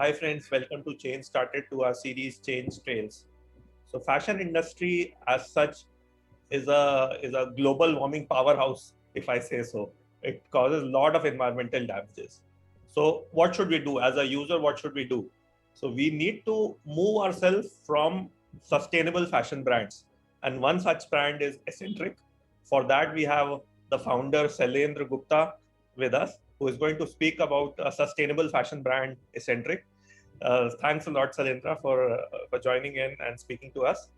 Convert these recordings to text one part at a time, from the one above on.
Hi friends, welcome to Change Started to our series Change Trails. So fashion industry as such is a global warming powerhouse, if I say so. It causes a lot of environmental damages. So what should we do as a user? What should we do? So we need to move ourselves from sustainable fashion brands. And one such brand is Eccentric. For that, we have the founder Sailendra Gupta with us, who is going to speak about a sustainable fashion brand, Eccentric. Thanks a lot, Sailendra, for joining in and speaking to us.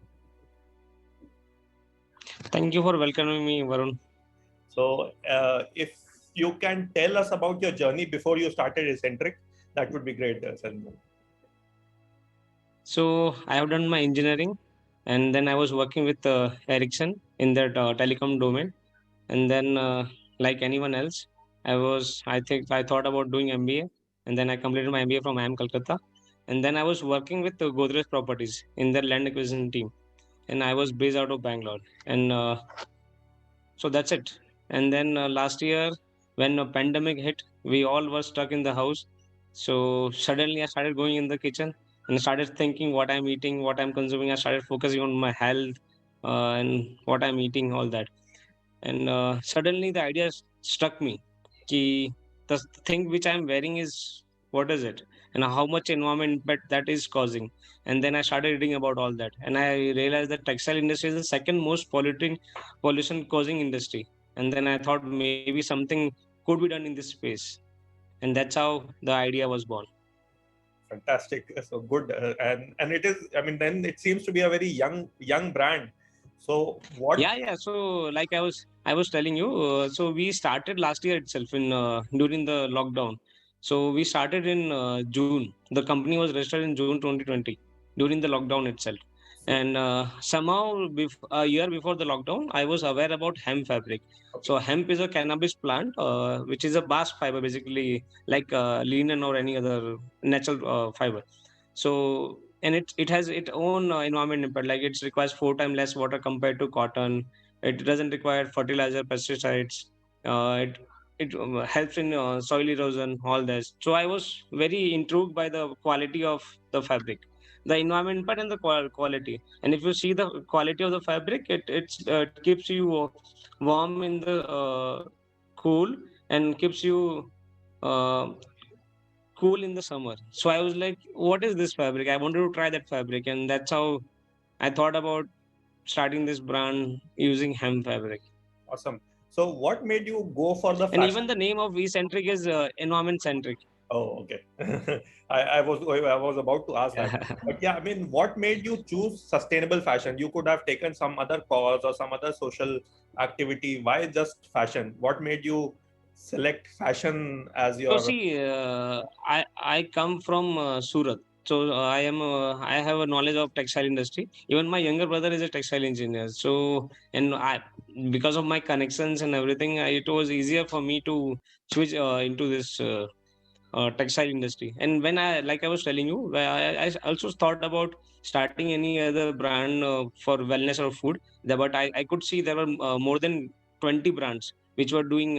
Thank you for welcoming me, Varun. So, if you can tell us about your journey before you started Eccentric, that would be great, Sailendra. So, I have done my engineering and then I was working with Ericsson in that telecom domain. And then, like anyone else, I thought about doing MBA and then I completed my MBA from IIM Kolkata. And then I was working with Godrej Properties in their land acquisition team. And I was based out of Bangalore. And so that's it. And then last year, when a pandemic hit, we all were stuck in the house. So suddenly I started going in the kitchen and started thinking what I'm eating, what I'm consuming. I started focusing on my health and what I'm eating, all that. And suddenly the idea struck me. Ki the thing which I'm wearing is what is it? And how much environment impact that is causing. And then I started reading about all that. And I realized that textile industry is the second most pollution causing industry. And then I thought maybe something could be done in this space. And that's how the idea was born. Fantastic. So good. And it is, I mean, then it seems to be a very young brand. So what? Yeah. So like I was telling you, so we started last year itself in during the lockdown. So we started in June. The company was registered in June 2020 during the lockdown itself. And somehow a year before the lockdown, I was aware about hemp fabric. Okay. So hemp is a cannabis plant, which is a bast fiber, basically like linen or any other natural fiber. So and it has its own environment impact, like it requires 4 times less water compared to cotton. It doesn't require fertilizer, pesticides. It helps in soil erosion, all this. So I was very intrigued by the quality of the fabric, the environment impact and the quality. And if you see the quality of the fabric, it keeps you warm in the cool, and keeps you uh, cool in the summer. So I was like, what is this fabric? I wanted to try that fabric, and that's how I thought about starting this brand using hemp fabric. Awesome. So what made you go for the And even fashion? the name of Eccentric is environment centric. Oh, okay. I was about to ask that. But yeah, I mean, what made you choose sustainable fashion? You could have taken some other cause or some other social activity. Why just fashion? What made you select fashion as So your? see, I come from Surat. So I have a knowledge of textile industry. Even my younger brother is a textile engineer. So and I, because of my connections and everything, it was easier for me to switch into this textile industry. And when I was telling you, I also thought about starting any other brand for wellness or food. But I could see there were more than 20 brands which were doing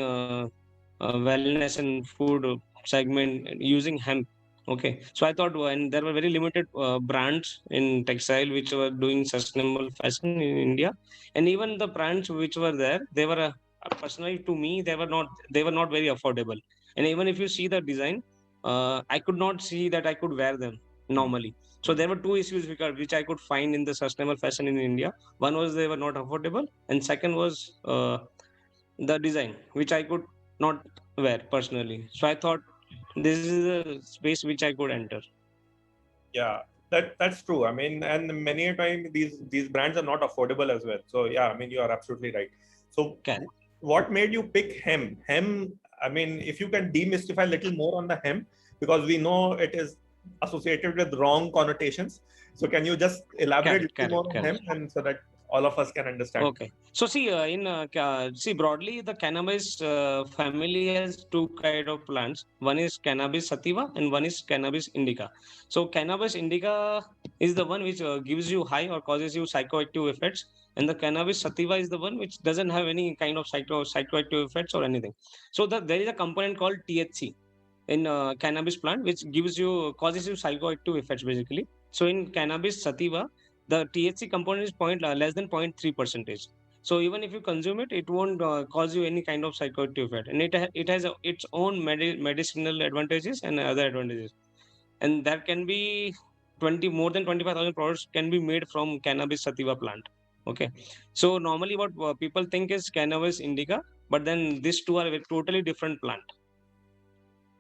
wellness and food segment using hemp. Okay, so I thought, and there were very limited brands in textile which were doing sustainable fashion in India. And even the brands which were there, they were personally to me, they were not very affordable. And even if you see the design, I could not see that I could wear them Hmm, normally. So hmm. there were two issues which I could find in the sustainable fashion in India. One was they were not affordable, and second was the design which I could not wear personally. So I thought this is a space which I could enter. Yeah, that's true. I mean, and many a time these brands are not affordable as well. So yeah, I mean, you are absolutely right. So Correct. what made you pick hem? Hem, I mean, if you can demystify a little more on the hem, because we know it is associated with wrong connotations. So can you just elaborate a Correct, little correct, more on correct. hem, and so that all of us can understand? Okay. So see, see broadly, the cannabis family has two kind of plants. One is cannabis sativa and one is cannabis indica. So cannabis indica is the one which gives you high or causes you psychoactive effects, and the cannabis sativa is the one which doesn't have any kind of psychoactive effects or anything. So there is a component called THC. in cannabis plant, which gives you causes you psychoactive effects basically. So in cannabis sativa, the THC component is less than 0.3 percentage. So even if you consume it, it won't cause you any kind of psychoactive effect, and it has its own medicinal advantages and other advantages. And there can be 20 more than 25,000 products can be made from cannabis sativa plant. Okay, so normally what people think is cannabis indica, but then these two are totally different plant.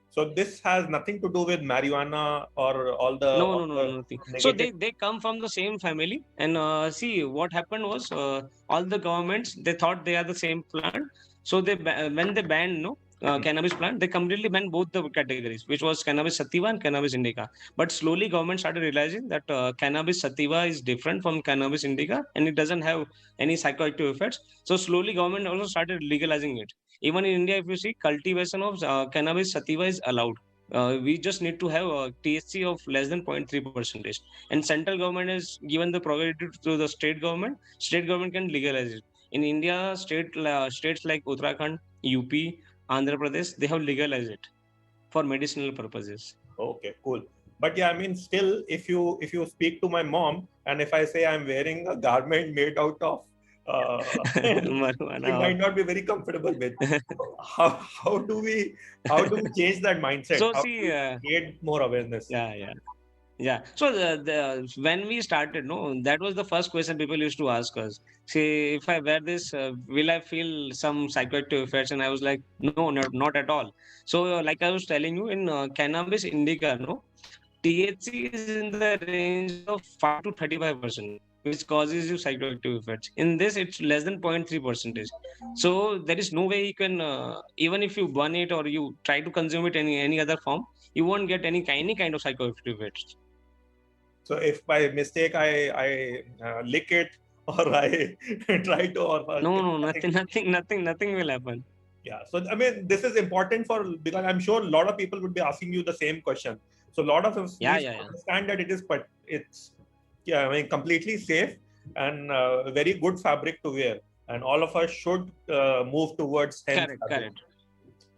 So this has nothing to do with marijuana or No, nothing. So negative. they come from the same family, and see what happened was all the governments they thought they are the same plant. So when they banned cannabis plant, they completely banned both the categories, which was cannabis sativa and cannabis indica. But slowly government started realizing that cannabis sativa is different from cannabis indica, and it doesn't have any psychoactive effects. So slowly government also started legalizing it. Even in India, if you see, cultivation of cannabis sativa is allowed. We just need to have a THC of less than 0.3 percentage, and central government is given the prerogative to the state government. State government can legalize it. In India, states like Uttarakhand, UP, Andhra Pradesh, they have legalized it for medicinal purposes. Okay, cool. But yeah, I mean, still, if you speak to my mom, and if I say I'm wearing a garment made out of, she Marijuana. might not be very comfortable with. How do we change that mindset? So How see, do we create more awareness? yeah. So when we started, no, that was the first question people used to ask us. See, if I wear this, will I feel some psychoactive effects? And I was like, no, not at all. So, like I was telling you, in cannabis indica, no, THC is in the range of 5 to 35%, which causes you psychoactive effects. In this, it's less than 0.3 percentage. So there is no way you can, even if you burn it or you try to consume it in any other form, you won't get any kind of psychoactive effects. So if by mistake I lick it or I try to or No, nothing will happen. yeah. So I mean, this is important because I'm sure a lot of people would be asking you the same question. So a lot of us need to understand that it's yeah, I mean, completely safe and very good fabric to wear, and all of us should move towards hemp fabric. Correct.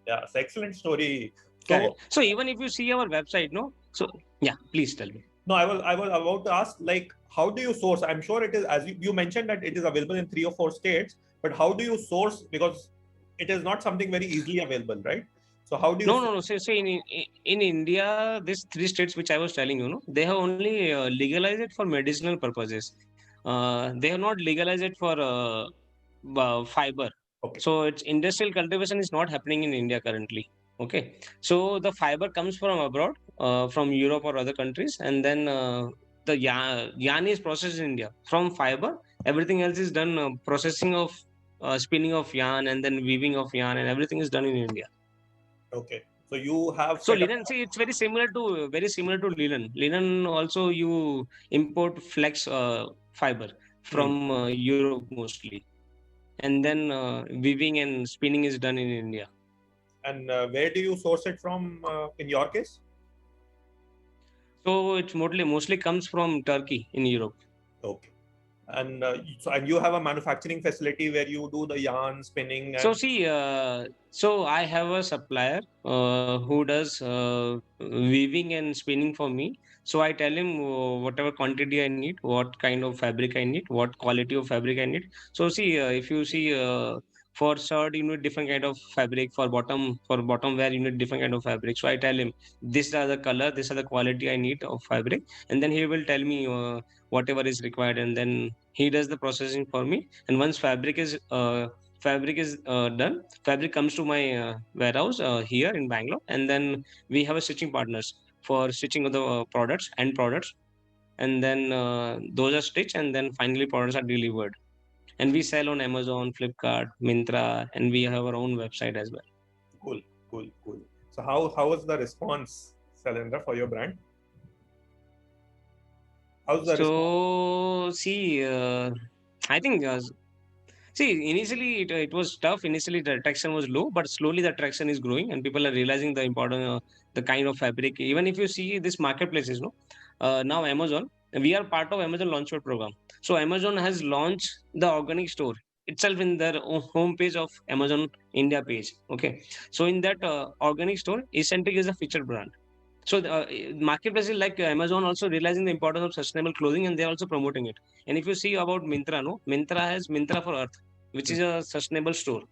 Yeah, it's excellent story. Correct. So even if you see our website, no. So yeah, please tell me. No, I was about to ask, like, how do you source? I'm sure it is, as you mentioned, that it is available in 3 or 4 states, but how do you source? Because it is not something very easily available, right? So how do you? No. So in India, these 3 states which I was telling you, no, they have only legalized it for medicinal purposes. They have not legalized it for fiber. Okay. So its industrial cultivation is not happening in India currently. Okay. So the fiber comes from abroad, from Europe or other countries, and then the yarn is processed in India. From fiber, everything else is done processing of spinning of yarn and then weaving of yarn, and everything is done in India. Okay. So you have So linen, see, it's very similar to linen. Linen also you import flex fiber from Europe mostly, and then weaving and spinning is done in India. And where do you source it from in your case? So it's mostly comes from Turkey in Europe. Okay. And and you have a manufacturing facility where you do the yarn spinning. So see, so I have a supplier who does weaving and spinning for me. So I tell him whatever quantity I need, what kind of fabric I need, what quality of fabric I need. So see, if you see for shirt you need different kind of fabric, for bottom wear you need different kind of fabric. So I tell him these are the color, these are the quality I need of fabric, and then he will tell me whatever is required, and then he does the processing for me. And once fabric is done, fabric comes to my warehouse here in Bangalore, and then we have a stitching partners for stitching of the products, and then those are stitched, and then finally products are delivered, and we sell on Amazon, Flipkart, Myntra, and we have our own website as well. Cool. So how was the response, Sailendra, for your brand? How's the response? So see, I think see, initially it was tough. Initially the traction was low, but slowly the traction is growing, and people are realizing the important, the kind of fabric. Even if you see this marketplaces, no, now Amazon, we are part of Amazon Launchpad program. So Amazon has launched the organic store itself in their home page of Amazon India page. Okay, so in that organic store, Eccentric is a featured brand. So marketplaces like Amazon also realizing the importance of sustainable clothing, and they're also promoting it. And if you see about Myntra, no, Myntra has Myntra for Earth, which is a sustainable store.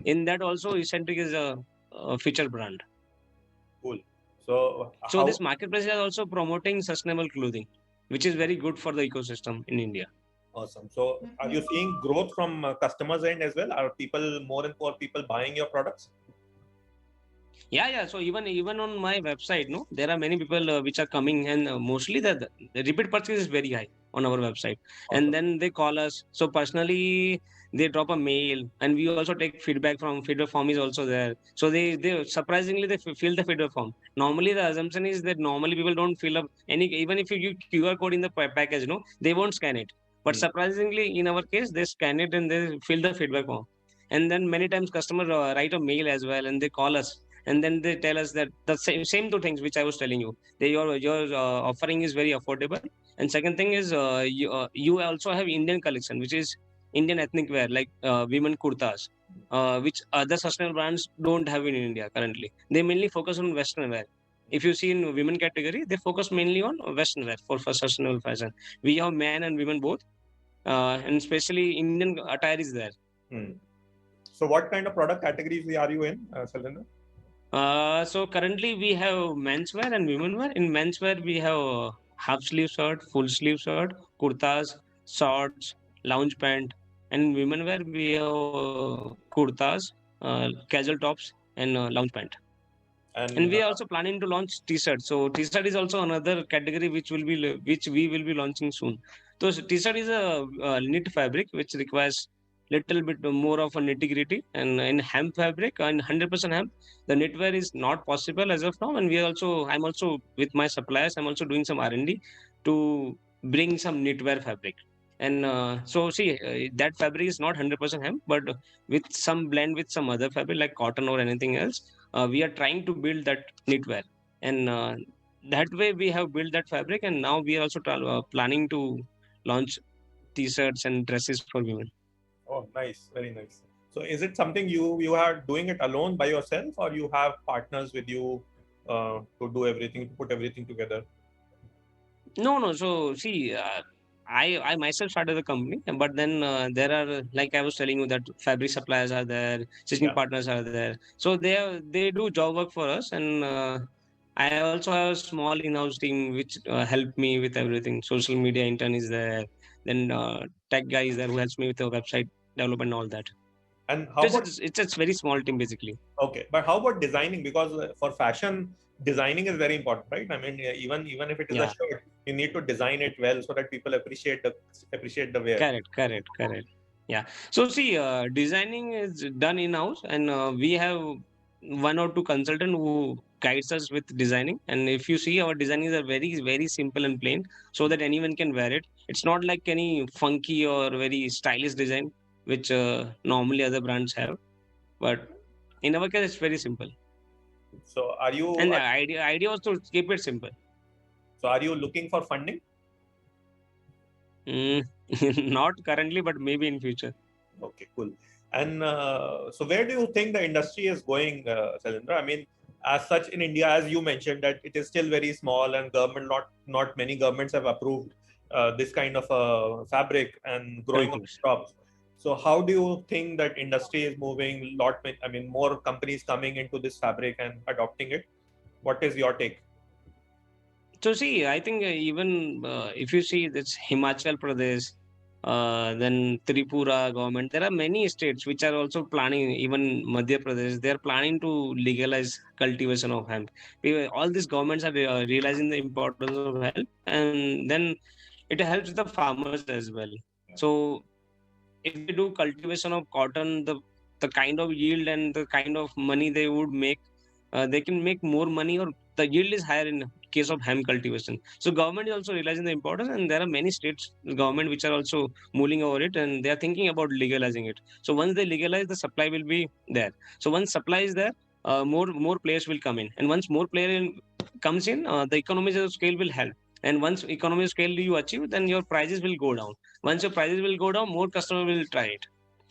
In that also, Eccentric is a featured brand. Cool. So So this marketplace is also promoting sustainable clothing, which is very good for the ecosystem in India. Awesome. So are you seeing growth from customers end as well? Are people, more and more people buying your products? Yeah. So even on my website, no, there are many people which are coming, and mostly the repeat purchase is very high on our website. Awesome. And then they call us. So personally, they drop a mail, and we also take feedback from feedback form is also there. So they surprisingly they fill the feedback form. Normally the assumption is that normally people don't fill up any, even if you give QR code in the package, no, they won't scan it. But surprisingly, in our case, they scan it and they fill the feedback form. And then many times customers write a mail as well, and they call us, and then they tell us that the same two things which I was telling you. Your offering is very affordable, and second thing is you also have Indian collection, which is Indian ethnic wear like women kurtas, which other sustainable brands don't have in India currently. They mainly focus on Western wear. If you see in women category, they focus mainly on Western wear for sustainable fashion. We have men and women both, and especially Indian attire is there. So what kind of product categories are you in, Sailendra? So currently we have menswear and womenwear. In menswear we have half sleeve shirt, full sleeve shirt, kurtas, shorts, lounge pant, and in womenwear we have kurtas, casual tops, and lounge pant. And we are also planning to launch t-shirt. So t-shirt is also another category which we will be launching soon. So t-shirt is a knit fabric which requires little bit more of a nitty-gritty, and in hemp fabric and 100% hemp, the knitwear is not possible as of now. And I'm also with my suppliers, I'm also doing some R&D to bring some knitwear fabric. And so see, that fabric is not 100% hemp, but with some blend with some other fabric like cotton or anything else. We are trying to build that knitwear, and that way we have built that fabric, and now we are also planning to launch t-shirts and dresses for women. Oh, nice, very nice. So is it something you are doing it alone by yourself, or you have partners with you to do everything, to put everything together? No. So see, I myself started the company, but then there are, like I was telling you, that fabric suppliers are there, stitching partners are there. So they do job work for us, and I also have a small in-house team which help me with everything. Social media intern is there, then tech guy is there who helps me with the website development and all that. And how about it's a very small team basically. Okay, but how about designing? Because for fashion, designing is very important, right? I mean, even if it is a shirt, you need to design it well so that people appreciate the wear. Correct. Yeah. So see, designing is done in house, and we have one or two consultant who guides us with designing. And if you see, our designs are very simple and plain, so that anyone can wear it. It's not like any funky or very stylish design which normally other brands have, but in our case, it's very simple. So are you? And the idea was to keep it simple. So are you looking for funding? Not currently, but maybe in future. Okay, cool. And so where do you think the industry is going, Sailendra? I mean, as such in India, as you mentioned, that it is still very small, and government not many governments have approved this kind of fabric and growing of crops. So how do you think that industry is moving? I mean, more companies coming into this fabric and adopting it. What is your take? So see, I think even if you see this Himachal Pradesh, then Tripura government, there are many states which are also planning, even Madhya Pradesh, they are planning to legalize cultivation of hemp. All these governments are realizing the importance of hemp, and then it helps the farmers as well. So if they do cultivation of cotton, the kind of yield and the kind of money they would make, they can make more money, or the yield is higher in case of hemp cultivation. So government is also realizing the importance, and there are many states government which are also mulling over it, and they are thinking about legalizing it. So once they legalize, the supply will be there. So once supply is there, more players will come in, and once more player comes in, the economies of scale will help. And once economy scale you achieve, then your prices will go down. Once your prices will go down, more customer will try it.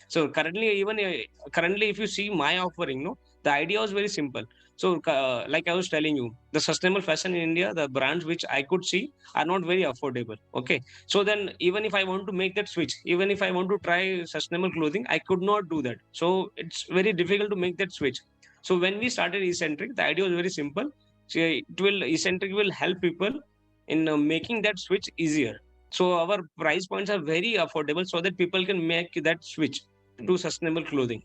So currently, if you see my offering, no, the idea was very simple. So like I was telling you, the sustainable fashion in India, the brands which I could see are not very affordable. Okay, so then even if I want to make that switch, even if I want to try sustainable clothing, I could not do that. So it's very difficult to make that switch. So when we started Eccentric, the idea was very simple. So Eccentric will help people in making that switch easier. So our price points are very affordable, so that people can make that switch to sustainable clothing.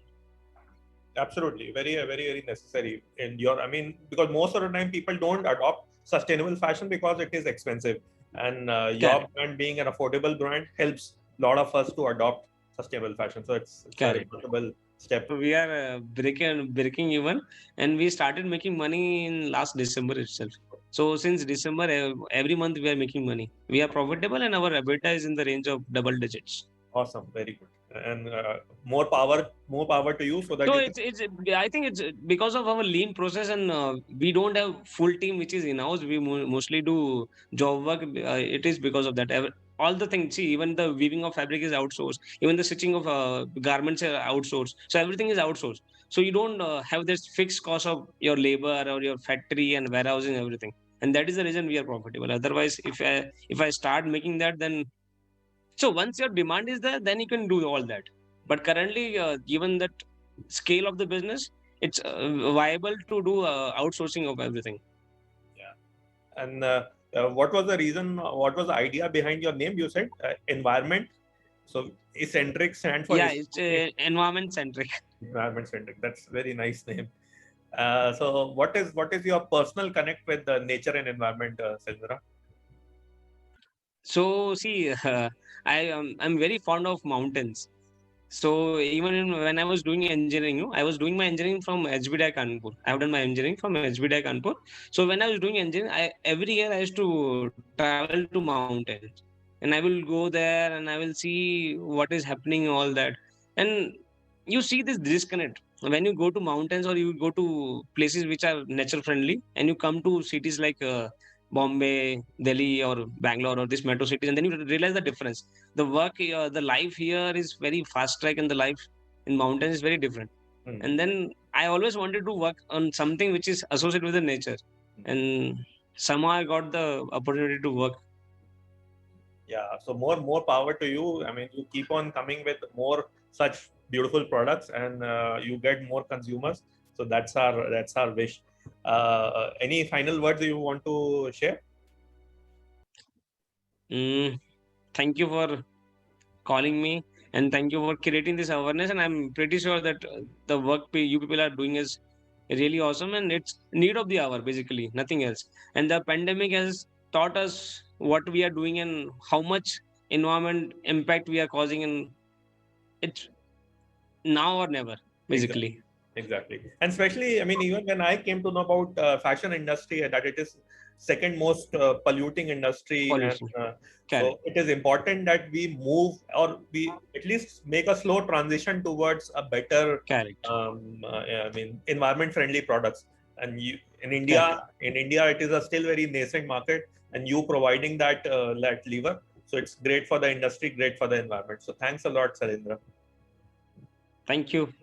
Absolutely, very necessary in your. I mean, because most of the time people don't adopt sustainable fashion because it is expensive, and your Correct. brand being an affordable brand helps a lot of us to adopt sustainable fashion. So it's a Correct. remarkable step. So we are breaking even, and we started making money in last December itself. So since December, every month we are making money. We are profitable, and our EBITDA is in the range of double digits. Awesome, very good, and more power to you, so that So you can. it's I think it's because of our lean process, and we don't have full team which is in house. We mostly do job work. It is because of that. All the things, see, even the weaving of fabric is outsourced. Even the stitching of garments are outsourced. So everything is outsourced. So you don't have this fixed cost of your labor or your factory and warehousing, everything. And that is the reason we are profitable. Otherwise, if I start making that, then so once your demand is there, then you can do all that. But currently, given that scale of the business, it's viable to do outsourcing of everything. Yeah, and what was the reason? What was the idea behind your name? You said environment. So eccentric stand for Yeah, it's environment centric. environment centric. That's very nice name. So what is your personal connect with nature and environment, Sindra? So see, I'm very fond of mountains. So even when I was doing engineering, I was doing my engineering from HBDI Kanpur. I have done my engineering from HBDI Kanpur. So when I was doing engineering, every year I used to travel to mountains, and I will go there and I will see what is happening, all that. And you see this disconnect when you go to mountains or you go to places which are nature friendly, and you come to cities like Bombay, Delhi, or Bangalore, or these metro cities, and then you realize the difference. The work, the life here is very fast track, and the life in mountains is very different. Hmm. And then I always wanted to work on something which is associated with the nature, and somehow I got the opportunity to work. Yeah, so more power to you. I mean, you keep on coming with more such beautiful products, and you get more consumers. So that's our wish. Any final words you want to share? Mm, Thank you for calling me, and thank you for creating this awareness. And I'm pretty sure that the work you people are doing is really awesome, and it's need of the hour, basically, nothing else. And the pandemic has taught us what we are doing and how much environment impact we are causing, and it's now or never, Exactly. basically. Exactly. And especially, I mean, even when I came to know about fashion industry, that it is second most polluting industry, and Pollution. Correct. so it is important that we move, or we at least make a slow transition towards a better, Correct. I mean, environment friendly products. And Correct. In India, it is a still very nascent market, and you providing that lever. So it's great for the industry, great for the environment. So thanks a lot, Sarindra. Thank you.